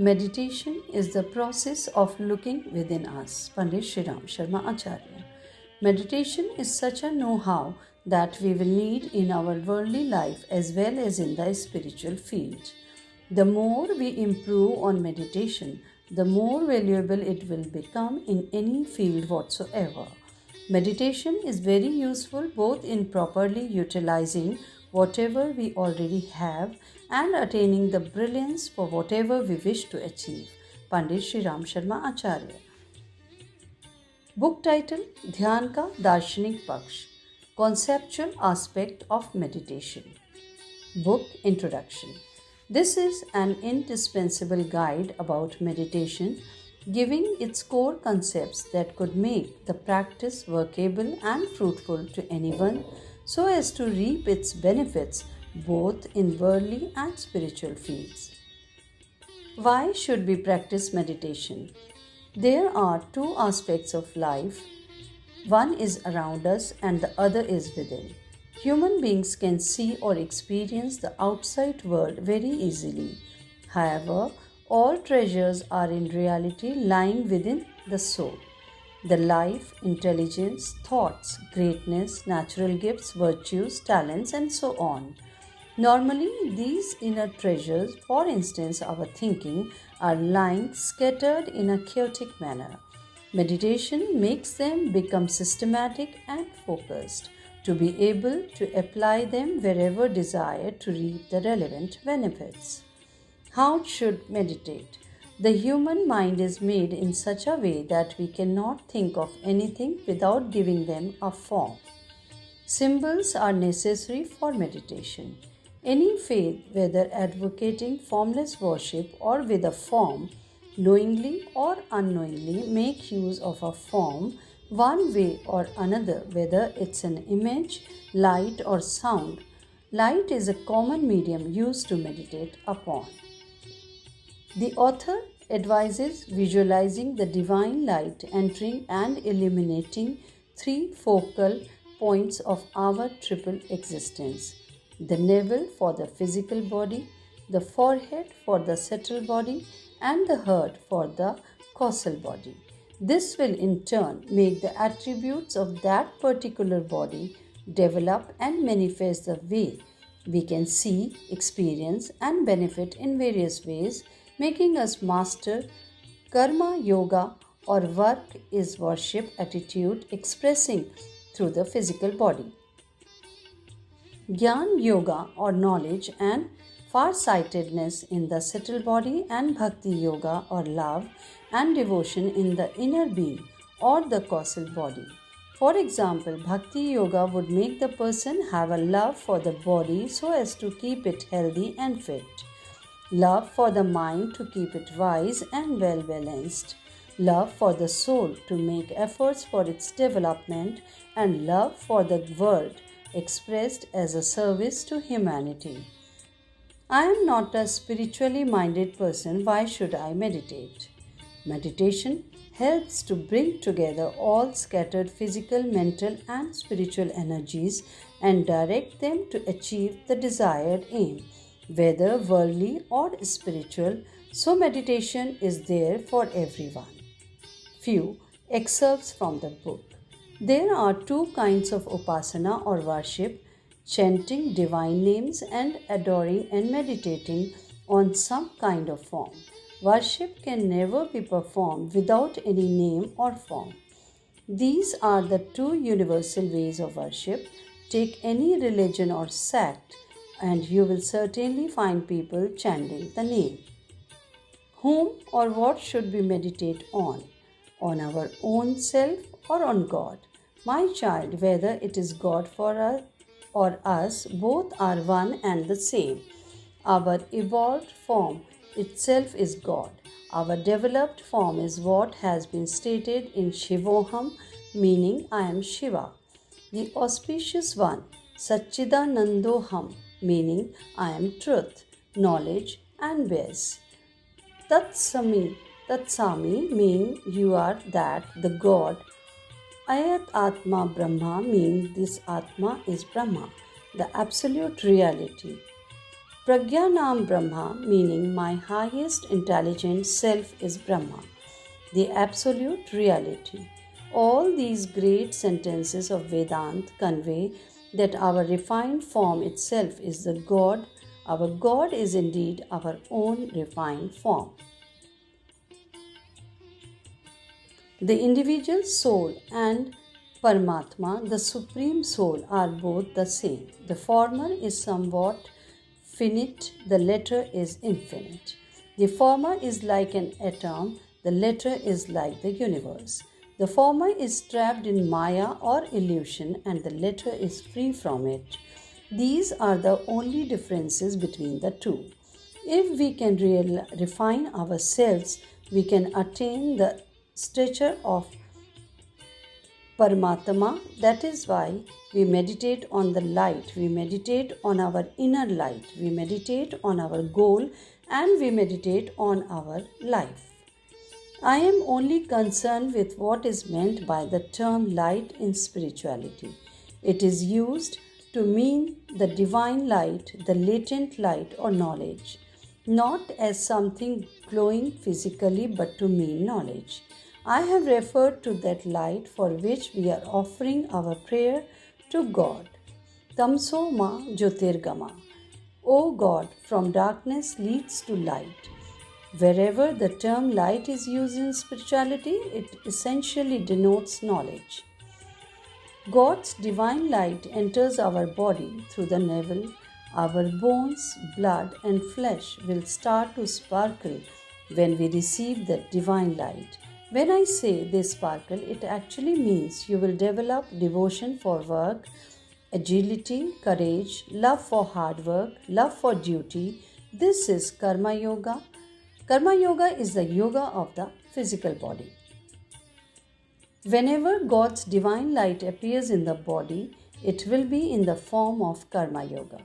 Meditation is the process of looking within us. Pandit Shriram Sharma Acharya. Meditation is such a know-how that we will need in our worldly life as well as in the spiritual field. The more we improve on meditation, the more valuable it will become in any field whatsoever. Meditation is very useful both in properly utilizing whatever we already have and attaining the brilliance for whatever we wish to achieve. Pandit Shriram Sharma Acharya. Book title: Dhyan ka Darshanik Paksh, Conceptual Aspect of Meditation. Book Introduction. This is an indispensable guide about meditation, giving its core concepts that could make the practice workable and fruitful to anyone so as to reap its benefits both in worldly and spiritual fields. Why should we practice meditation? There are two aspects of life. One is around us and the other is within. Human beings can see or experience the outside world very easily. However, all treasures are in reality lying within the soul. The life, intelligence, thoughts, greatness, natural gifts, virtues, talents, and so on. Normally, these inner treasures, for instance our thinking, are lying scattered in a chaotic manner. Meditation makes them become systematic and focused, to be able to apply them wherever desired to reap the relevant benefits. How should meditate? The human mind is made in such a way that we cannot think of anything without giving them a form. Symbols are necessary for meditation. Any faith, whether advocating formless worship or with a form, knowingly or unknowingly make use of a form one way or another, whether it's an image, light, or sound. Light is a common medium used to meditate upon. The author advises visualizing the divine light entering and illuminating three focal points of our triple existence: the navel for the physical body, the forehead for the subtle body, and the heart for the causal body. This will in turn make the attributes of that particular body develop and manifest the way we can see, experience, and benefit in various ways, making us master karma yoga, or work is worship attitude expressing through the physical body. Gyana Yoga, or knowledge and far-sightedness in the subtle body, and Bhakti Yoga, or love and devotion in the inner being or the causal body. For example, Bhakti Yoga would make the person have a love for the body so as to keep it healthy and fit, love for the mind to keep it wise and well balanced, love for the soul to make efforts for its development, and love for the world expressed as a service to humanity. I am not a spiritually minded person. Why should I meditate? Meditation helps to bring together all scattered physical, mental, and spiritual energies and direct them to achieve the desired aim, whether worldly or spiritual. So meditation is there for everyone. Few excerpts from the book. There are two kinds of upasana or worship: chanting divine names and adoring and meditating on some kind of form. Worship can never be performed without any name or form. These are the two universal ways of worship. Take any religion or sect, and you will certainly find people chanting the name. Whom or what should we meditate on? On our own self or on God? My child, whether it is God for us or us, both are one and the same. Our evolved form itself is God. Our developed form is what has been stated in Shivoham, meaning I am Shiva. The auspicious one, Satchidanandoham, meaning I am truth, knowledge, and bliss. Tatsami, meaning you are that, the God. Ayat Atma Brahma, meaning this Atma is Brahma, the absolute reality. Pragyanam Brahma, meaning my highest intelligent self is Brahma, the absolute reality. All these great sentences of Vedanta convey that our refined form itself is the God. Our God is indeed our own refined form. The individual soul and Paramatma, the Supreme Soul, are both the same. The former is somewhat finite, the latter is infinite. The former is like an atom, the latter is like the universe. The former is trapped in Maya or illusion, and the latter is free from it. These are the only differences between the two. If we can refine ourselves, we can attain the stature of Paramatma. That is why we meditate on the light, we meditate on our inner light, we meditate on our goal, and we meditate on our life. I am only concerned with what is meant by the term light in spirituality. It is used to mean the divine light, the latent light or knowledge, not as something glowing physically but to mean knowledge. I have referred to that light for which we are offering our prayer to God. Tamso ma jyotirgama. O God, from darkness leads to light. Wherever the term light is used in spirituality, it essentially denotes knowledge. God's divine light enters our body through the navel. Our bones, blood, and flesh will start to sparkle when we receive that divine light. When I say they sparkle, it actually means you will develop devotion for work, agility, courage, love for hard work, love for duty. This is Karma Yoga. Karma Yoga is the yoga of the physical body. Whenever God's divine light appears in the body, it will be in the form of Karma Yoga.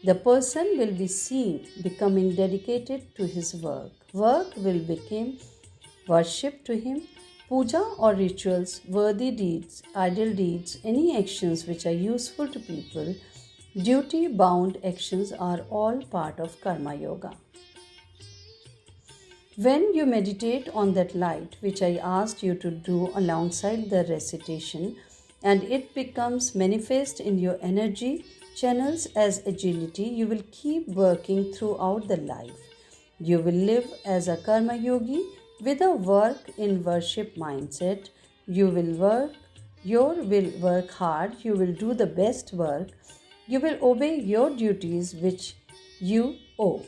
The person will be seen becoming dedicated to his work. Work will become worship to him. Puja or rituals, worthy deeds, ideal deeds, any actions which are useful to people, duty-bound actions are all part of Karma Yoga. When you meditate on that light, which I asked you to do alongside the recitation, and it becomes manifest in your energy channels as agility, you will keep working throughout the life. You will live as a Karma Yogi with a work in worship mindset. You will work hard, you will do the best work, you will obey your duties which you owe.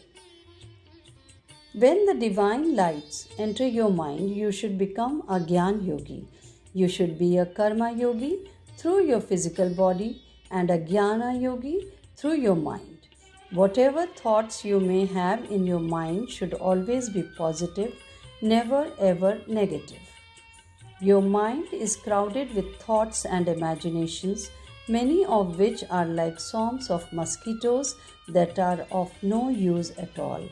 When the divine lights enter your mind, you should become a Gyana Yogi. You should be a Karma Yogi through your physical body and a Gyana Yogi through your mind. Whatever thoughts you may have in your mind should always be positive, never ever negative. Your mind is crowded with thoughts and imaginations, many of which are like swarms of mosquitoes that are of no use at all.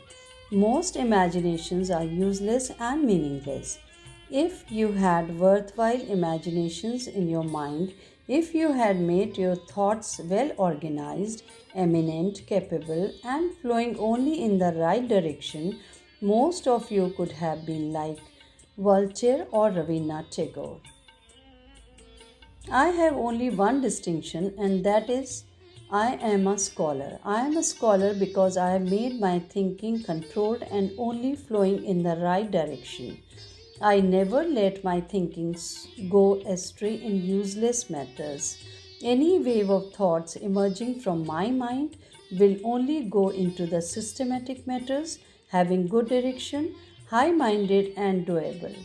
Most imaginations are useless and meaningless. If you had worthwhile imaginations in your mind, if you had made your thoughts well organized, eminent, capable, and flowing only in the right direction, most of you could have been like Voltaire or Rabindranath Tagore. I have only one distinction, and that is I am a scholar. I am a scholar because I have made my thinking controlled and only flowing in the right direction. I never let my thinking go astray in useless matters. Any wave of thoughts emerging from my mind will only go into the systematic matters, having good direction, high-minded and doable.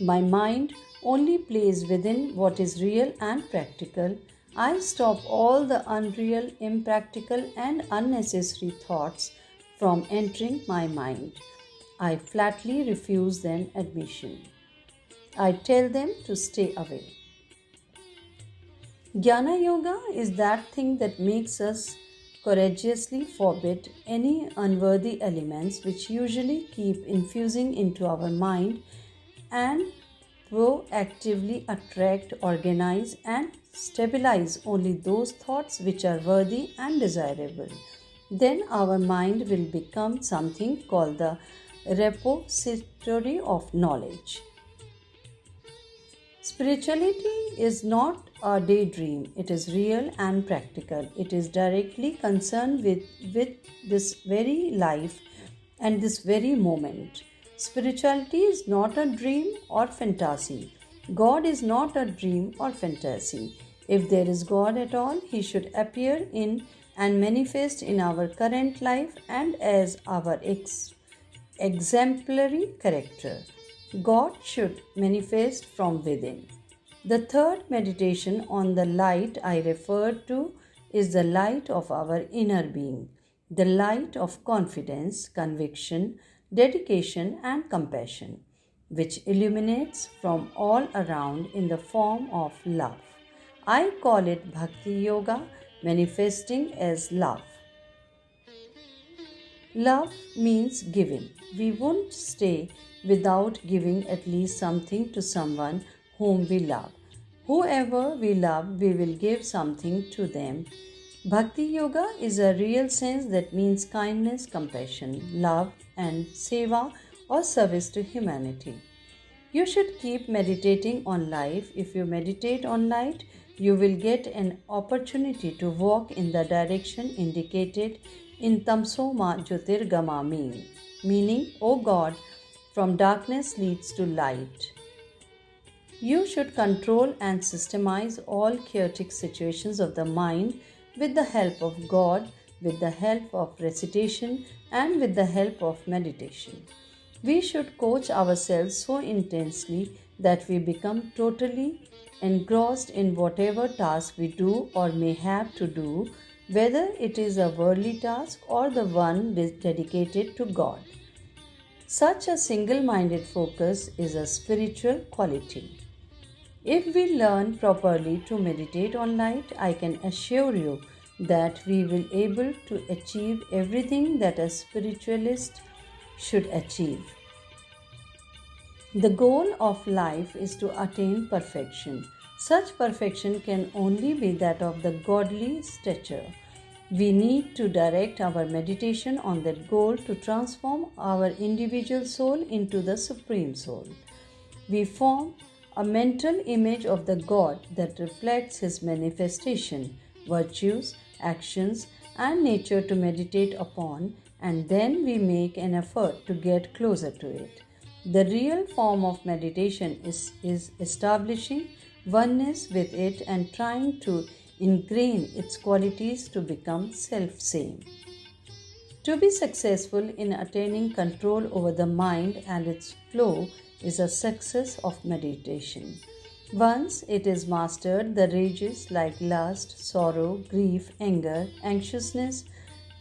My mind only plays within what is real and practical. I stop all the unreal, impractical, and unnecessary thoughts from entering my mind. I flatly refuse their admission. I tell them to stay away. Gyana Yoga is that thing that makes us courageously forbid any unworthy elements which usually keep infusing into our mind and proactively attract, organize, and stabilize only those thoughts which are worthy and desirable. then our mind will become something called the repository of knowledge. Spirituality is not a daydream, it is real and practical. It is directly concerned with this very life and this very moment. Spirituality is not a dream or fantasy. God is not a dream or fantasy. If there is God at all, He should appear in and manifest in our current life and as our exemplary character. God should manifest from within. The third meditation on the light I referred to is the light of our inner being, the light of confidence, conviction, dedication, and compassion, which illuminates from all around in the form of love. I call it Bhakti Yoga, manifesting as love. Love means giving. We won't stay without giving at least something to someone whom we love. Whoever we love, we will give something to them. Bhakti Yoga is a real sense that means kindness, compassion, love, and seva or service to humanity. You should keep meditating on life. If you meditate on light, you will get an opportunity to walk in the direction indicated in Tamso Ma Jyotirgamami, meaning, O God, from darkness leads to light. You should control and systemize all chaotic situations of the mind with the help of God, with the help of recitation, and with the help of meditation. We should coach ourselves so intensely that we become totally engrossed in whatever task we do or may have to do, whether it is a worldly task or the one dedicated to God. Such a single-minded focus is a spiritual quality. If we learn properly to meditate on light, I can assure you that we will be able to achieve everything that a spiritualist should achieve. The goal of life is to attain perfection. Such perfection can only be that of the godly stature. We need to direct our meditation on that goal to transform our individual soul into the Supreme Soul. We form a mental image of the God that reflects His manifestation, virtues, actions, and nature to meditate upon, and then we make an effort to get closer to it. The real form of meditation is establishing oneness with it and trying to ingrain its qualities to become self-same. To be successful in attaining control over the mind and its flow is a success of meditation. Once it is mastered, the rages like lust, sorrow, grief, anger, anxiousness,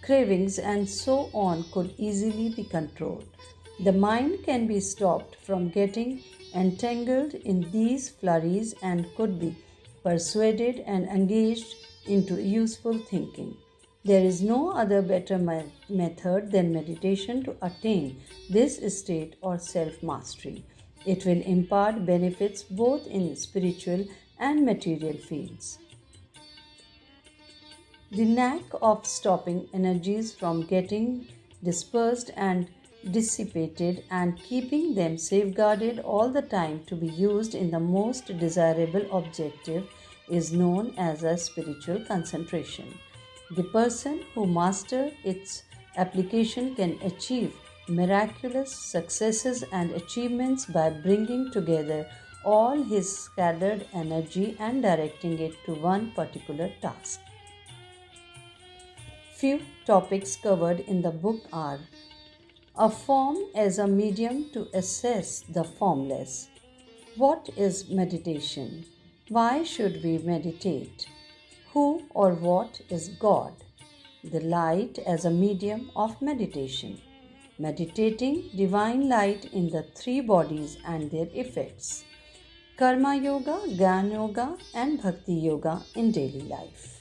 cravings, and so on could easily be controlled. The mind can be stopped from getting entangled in these flurries and could be persuaded and engaged into useful thinking. There is no other better method than meditation to attain this state or self-mastery. It will impart benefits both in spiritual and material fields. The knack of stopping energies from getting dispersed and dissipated and keeping them safeguarded all the time to be used in the most desirable objective is known as a spiritual concentration. The person who masters its application can achieve miraculous successes and achievements by bringing together all his scattered energy and directing it to one particular task. Few topics covered in the book are: a form as a medium to assess the formless. What is meditation? Why should we meditate? Who or what is God? The light as a medium of meditation. Meditating divine light in the three bodies and their effects. Karma Yoga, Gyana Yoga, and Bhakti Yoga in daily life.